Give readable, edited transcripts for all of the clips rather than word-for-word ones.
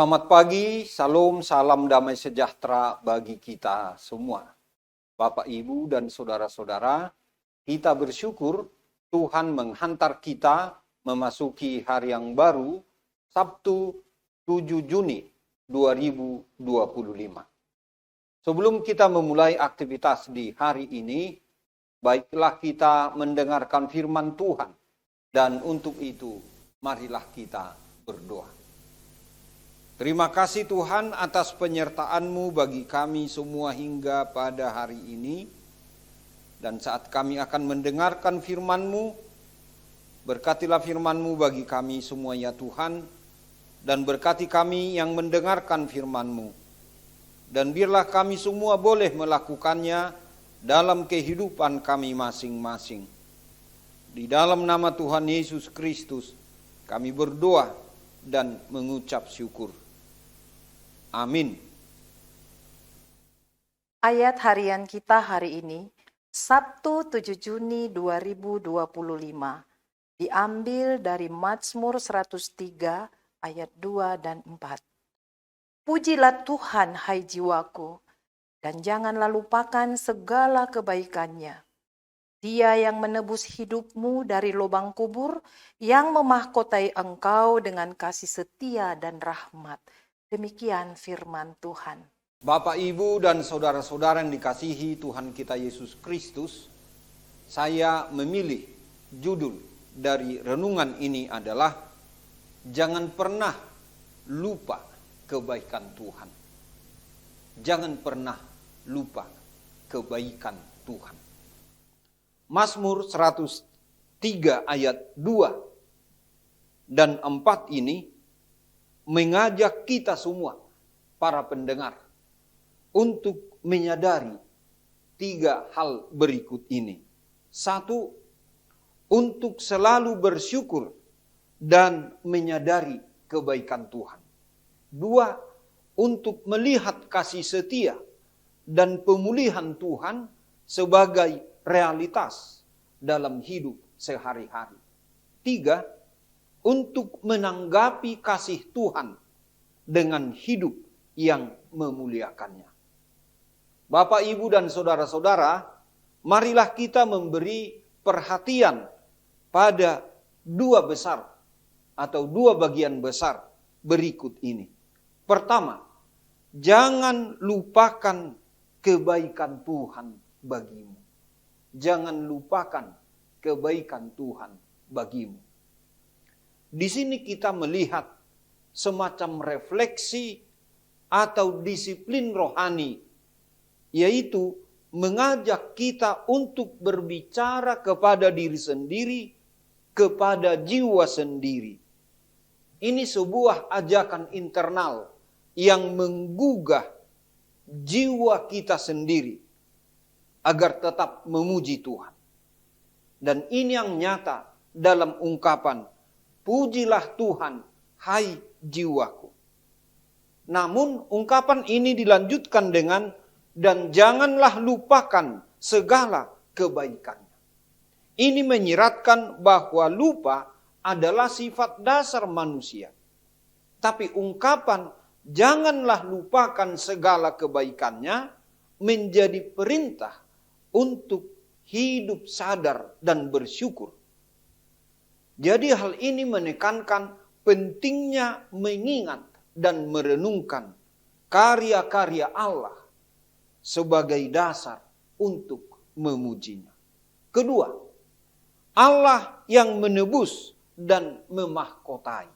Selamat pagi, salam damai sejahtera bagi kita semua. Bapak, Ibu, dan saudara-saudara, kita bersyukur Tuhan menghantar kita memasuki hari yang baru, Sabtu 7 Juni 2025. Sebelum kita memulai aktivitas di hari ini, baiklah kita mendengarkan firman Tuhan. Dan untuk itu, marilah kita berdoa. Terima kasih Tuhan atas penyertaan-Mu bagi kami semua hingga pada hari ini. Dan saat kami akan mendengarkan firman-Mu, berkatilah firman-Mu bagi kami semua ya Tuhan. Dan berkati kami yang mendengarkan firman-Mu. Dan biarlah kami semua boleh melakukannya dalam kehidupan kami masing-masing. Di dalam nama Tuhan Yesus Kristus, kami berdoa dan mengucap syukur. Amin. Ayat harian kita hari ini, Sabtu 7 Juni 2025, diambil dari Mazmur 103 ayat 2 dan 4. Pujilah Tuhan hai jiwaku, dan janganlah lupakan segala kebaikannya. Dia yang menebus hidupmu dari lubang kubur, yang memahkotai engkau dengan kasih setia dan rahmat. Demikian firman Tuhan. Bapak, Ibu, dan saudara-saudara yang dikasihi Tuhan kita Yesus Kristus, saya memilih judul dari renungan ini adalah jangan pernah lupa kebaikan Tuhan. Jangan pernah lupa kebaikan Tuhan. Mazmur 103 ayat 2 dan 4 ini mengajak kita semua, para pendengar, untuk menyadari 3 hal berikut ini. 1, untuk selalu bersyukur dan menyadari kebaikan Tuhan. 2, untuk melihat kasih setia dan pemulihan Tuhan sebagai realitas dalam hidup sehari-hari. 3, untuk menanggapi kasih Tuhan dengan hidup yang memuliakannya. Bapak, Ibu, dan saudara-saudara, marilah kita memberi perhatian pada 2 besar atau 2 bagian besar berikut ini. Pertama, jangan lupakan kebaikan Tuhan bagimu. Jangan lupakan kebaikan Tuhan bagimu. Di sini kita melihat semacam refleksi atau disiplin rohani, yaitu mengajak kita untuk berbicara kepada diri sendiri, kepada jiwa sendiri. Ini sebuah ajakan internal yang menggugah jiwa kita sendiri agar tetap memuji Tuhan. Dan ini yang nyata dalam ungkapan, pujilah Tuhan, hai jiwaku. Namun ungkapan ini dilanjutkan dengan, dan janganlah lupakan segala kebaikannya. Ini menyiratkan bahwa lupa adalah sifat dasar manusia. Tapi ungkapan, janganlah lupakan segala kebaikannya, menjadi perintah untuk hidup sadar dan bersyukur. Jadi hal ini menekankan pentingnya mengingat dan merenungkan karya-karya Allah sebagai dasar untuk memujinya. Kedua, Allah yang menebus dan memahkotai.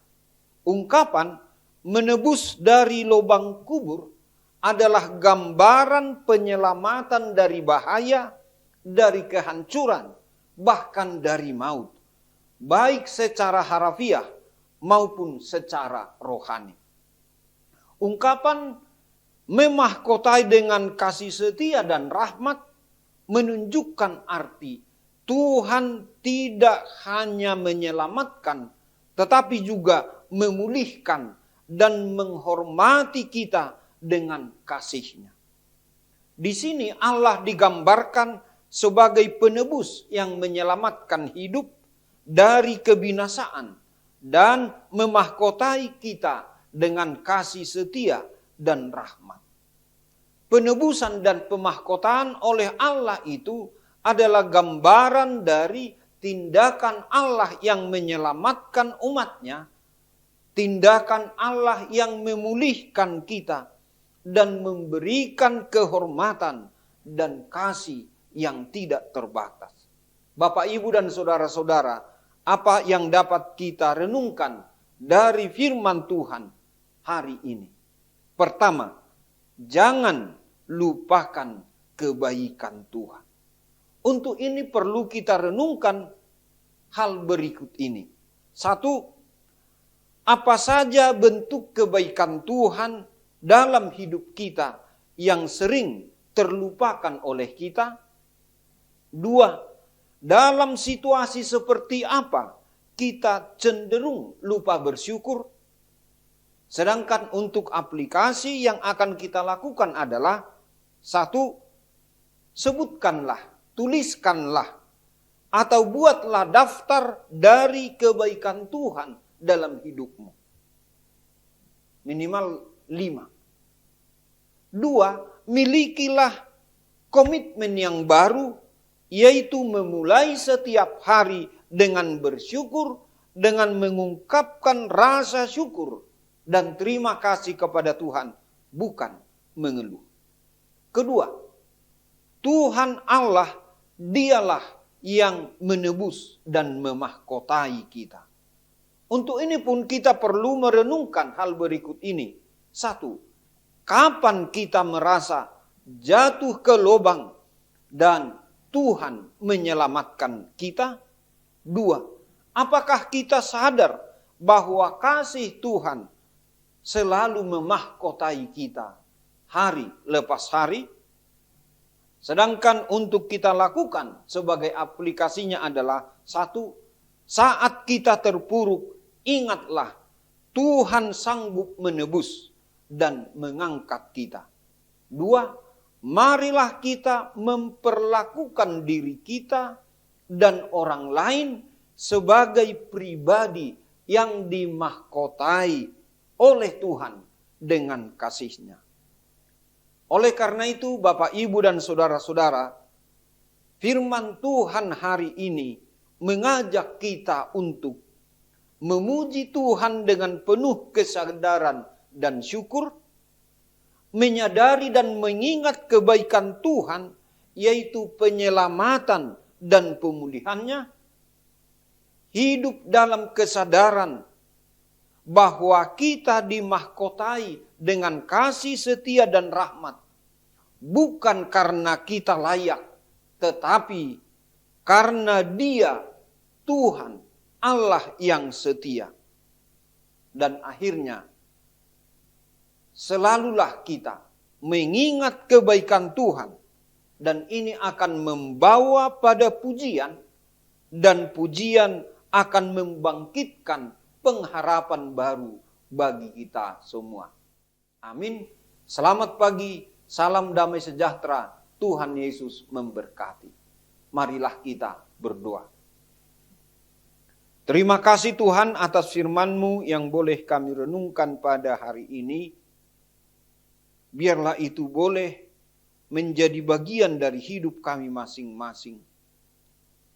Ungkapan menebus dari lubang kubur adalah gambaran penyelamatan dari bahaya, dari kehancuran, bahkan dari maut, baik secara harafiah maupun secara rohani. Ungkapan memahkotai dengan kasih setia dan rahmat menunjukkan arti Tuhan tidak hanya menyelamatkan, tetapi juga memulihkan dan menghormati kita dengan kasih-Nya. Di sini Allah digambarkan sebagai penebus yang menyelamatkan hidup dari kebinasaan dan memahkotai kita dengan kasih setia dan rahmat. Penebusan dan pemahkotaan oleh Allah itu adalah gambaran dari tindakan Allah yang menyelamatkan umatnya, tindakan Allah yang memulihkan kita, dan memberikan kehormatan dan kasih yang tidak terbatas. Bapak, Ibu, dan saudara-saudara, apa yang dapat kita renungkan dari firman Tuhan hari ini? Pertama, jangan lupakan kebaikan Tuhan. Untuk ini perlu kita renungkan hal berikut ini. Satu, apa saja bentuk kebaikan Tuhan dalam hidup kita yang sering terlupakan oleh kita? Dua, dalam situasi seperti apa kita cenderung lupa bersyukur? Sedangkan untuk aplikasi yang akan kita lakukan adalah, satu, sebutkanlah, tuliskanlah, atau buatlah daftar dari kebaikan Tuhan dalam hidupmu. Minimal 5. 2, milikilah komitmen yang baru, yaitu memulai setiap hari dengan bersyukur, dengan mengungkapkan rasa syukur dan terima kasih kepada Tuhan, bukan mengeluh. Kedua, Tuhan Allah, Dialah yang menebus dan memahkotai kita. Untuk ini pun kita perlu merenungkan hal berikut ini. Satu, kapan kita merasa jatuh ke lubang dan Tuhan menyelamatkan kita? Dua, apakah kita sadar bahwa kasih Tuhan selalu memahkotai kita hari lepas hari? Sedangkan untuk kita lakukan sebagai aplikasinya adalah, satu, saat kita terpuruk, ingatlah Tuhan sanggup menebus dan mengangkat kita. Dua, marilah kita memperlakukan diri kita dan orang lain sebagai pribadi yang dimahkotai oleh Tuhan dengan kasih-Nya. Oleh karena itu, Bapak, Ibu, dan saudara-saudara, firman Tuhan hari ini mengajak kita untuk memuji Tuhan dengan penuh kesadaran dan syukur, menyadari dan mengingat kebaikan Tuhan, yaitu penyelamatan dan pemulihannya, hidup dalam kesadaran bahwa kita dimahkotai dengan kasih setia dan rahmat, bukan karena kita layak, tetapi karena Dia, Tuhan, Allah yang setia. Dan akhirnya, selalulah kita mengingat kebaikan Tuhan, dan ini akan membawa pada pujian, dan pujian akan membangkitkan pengharapan baru bagi kita semua. Amin. Selamat pagi, salam damai sejahtera, Tuhan Yesus memberkati. Marilah kita berdoa. Terima kasih Tuhan atas firman-Mu yang boleh kami renungkan pada hari ini. Biarlah itu boleh menjadi bagian dari hidup kami masing-masing.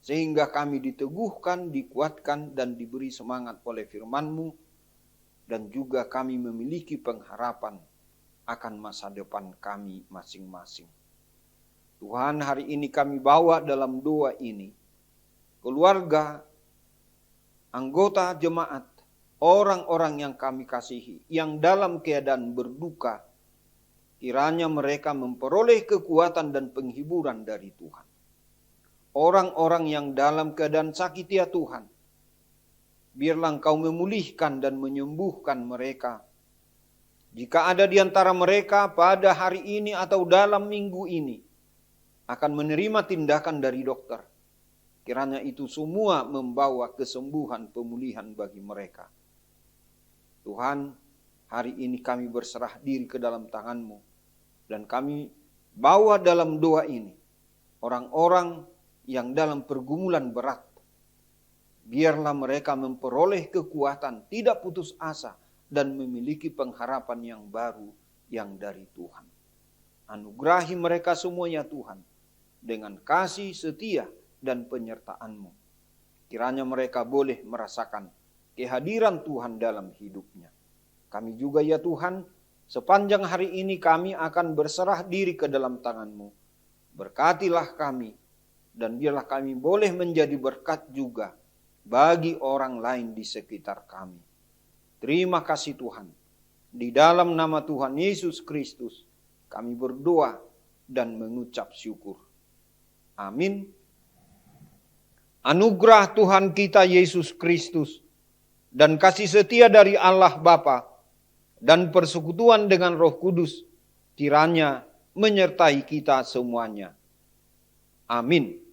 Sehingga kami diteguhkan, dikuatkan, dan diberi semangat oleh firman-Mu. Dan juga kami memiliki pengharapan akan masa depan kami masing-masing. Tuhan, hari ini kami bawa dalam doa ini keluarga, anggota jemaat, orang-orang yang kami kasihi, yang dalam keadaan berduka, kiranya mereka memperoleh kekuatan dan penghiburan dari Tuhan. Orang-orang yang dalam keadaan sakit ya Tuhan, biarlah Engkau memulihkan dan menyembuhkan mereka. Jika ada di antara mereka pada hari ini atau dalam minggu ini akan menerima tindakan dari dokter, kiranya itu semua membawa kesembuhan, pemulihan bagi mereka. Tuhan, hari ini kami berserah diri ke dalam tangan-Mu, dan kami bawa dalam doa ini orang-orang yang dalam pergumulan berat. Biarlah mereka memperoleh kekuatan, tidak putus asa, dan memiliki pengharapan yang baru yang dari Tuhan. Anugerahi mereka semuanya Tuhan, dengan kasih setia dan penyertaan-Mu. Kiranya mereka boleh merasakan kehadiran Tuhan dalam hidupnya. Kami juga ya Tuhan, sepanjang hari ini kami akan berserah diri ke dalam tangan-Mu. Berkatilah kami, dan biarlah kami boleh menjadi berkat juga bagi orang lain di sekitar kami. Terima kasih Tuhan. Di dalam nama Tuhan Yesus Kristus, kami berdoa dan mengucap syukur. Amin. Anugerah Tuhan kita Yesus Kristus dan kasih setia dari Allah Bapa dan persekutuan dengan Roh Kudus kiranya menyertai kita semuanya. Amin.